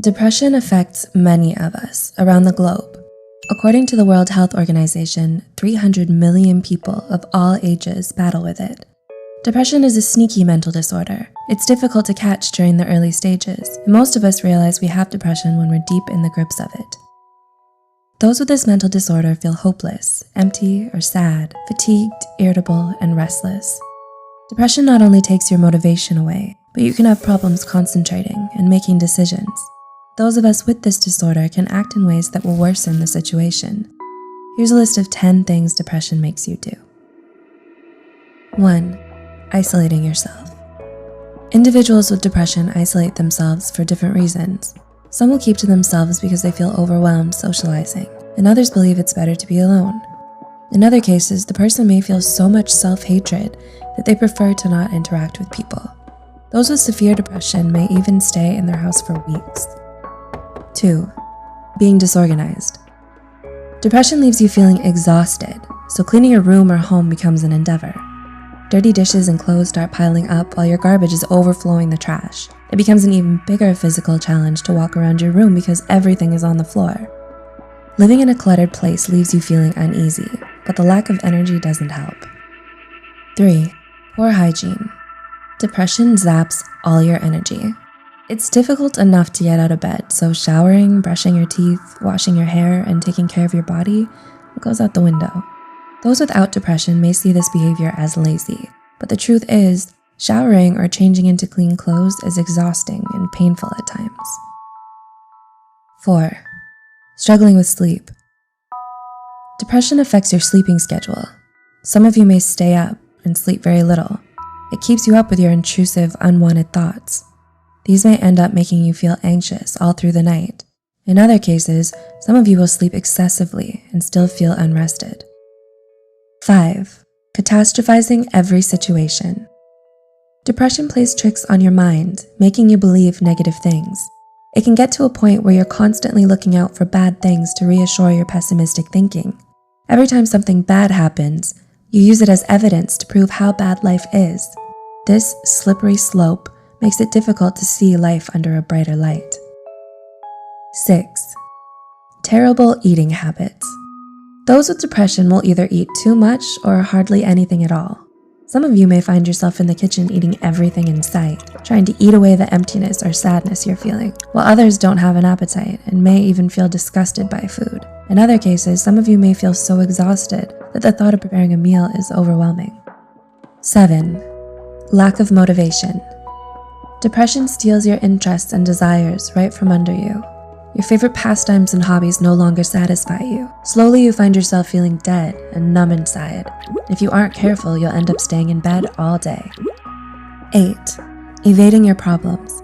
Depression affects many of us around the globe. According to the World Health Organization, 300 million people of all ages battle with it. Depression is a sneaky mental disorder. It's difficult to catch during the early stages, and most of us realize we have depression when we're deep in the grips of it. Those with this mental disorder feel hopeless, empty or sad, fatigued, irritable, and restless. Depression not only takes your motivation away, but you can have problems concentrating and making decisions. Those of us with this disorder can act in ways that will worsen the situation. Here's a list of 10 things depression makes you do. 1. Isolating yourself. Individuals with depression isolate themselves for different reasons. Some will keep to themselves because they feel overwhelmed socializing, and others believe it's better to be alone. In other cases, the person may feel so much self-hatred that they prefer to not interact with people. Those with severe depression may even stay in their house for weeks. 2. Being disorganized. Depression leaves you feeling exhausted, so cleaning your room or home becomes an endeavor. Dirty dishes and clothes start piling up while your garbage is overflowing the trash. It becomes an even bigger physical challenge to walk around your room because everything is on the floor. Living in a cluttered place leaves you feeling uneasy, but the lack of energy doesn't help. 3. Poor hygiene. Depression zaps all your energy. It's difficult enough to get out of bed, so showering, brushing your teeth, washing your hair, and taking care of your body goes out the window. Those without depression may see this behavior as lazy, but the truth is, showering or changing into clean clothes is exhausting and painful at times. 4. Struggling with sleep. Depression affects your sleeping schedule. Some of you may stay up and sleep very little. It keeps you up with your intrusive, unwanted thoughts. These may end up making you feel anxious all through the night. In other cases, some of you will sleep excessively and still feel unrested. 5. Catastrophizing every situation. Depression plays tricks on your mind, making you believe negative things. It can get to a point where you're constantly looking out for bad things to reassure your pessimistic thinking. Every time something bad happens, you use it as evidence to prove how bad life is. This slippery slope makes it difficult to see life under a brighter light. 6. Terrible eating habits. Those with depression will either eat too much or hardly anything at all. Some of you may find yourself in the kitchen eating everything in sight, trying to eat away the emptiness or sadness you're feeling, while others don't have an appetite and may even feel disgusted by food. In other cases, some of you may feel so exhausted that the thought of preparing a meal is overwhelming. 7. Lack of motivation. Depression steals your interests and desires right from under you. Your favorite pastimes and hobbies no longer satisfy you. Slowly, you find yourself feeling dead and numb inside. If you aren't careful, you'll end up staying in bed all day. 8. Evading your problems.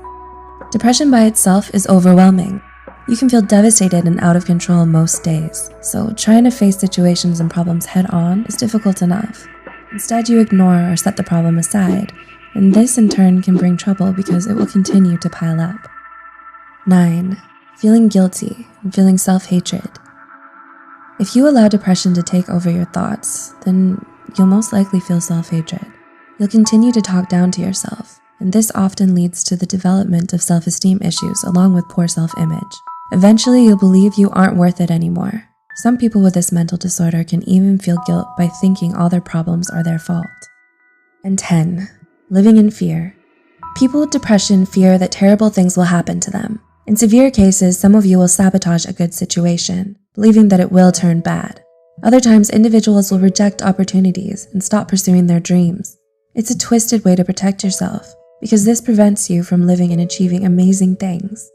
Depression by itself is overwhelming. You can feel devastated and out of control most days, so trying to face situations and problems head on is difficult enough. Instead, you ignore or set the problem aside, and this in turn can bring trouble because it will continue to pile up. 9. Feeling guilty and feeling self-hatred. If you allow depression to take over your thoughts, then you'll most likely feel self-hatred. You'll continue to talk down to yourself, and this often leads to the development of self-esteem issues along with poor self-image. Eventually, you'll believe you aren't worth it anymore. Some people with this mental disorder can even feel guilt by thinking all their problems are their fault. And 10. Living in fear. People with depression fear that terrible things will happen to them. In severe cases, some of you will sabotage a good situation, believing that it will turn bad. Other times, individuals will reject opportunities and stop pursuing their dreams. It's a twisted way to protect yourself, because this prevents you from living and achieving amazing things.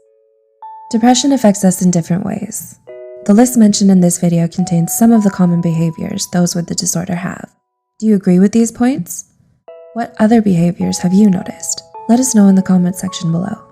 Depression affects us in different ways. The list mentioned in this video contains some of the common behaviors those with the disorder have. Do you agree with these points? What other behaviors have you noticed? Let us know in the comment section below.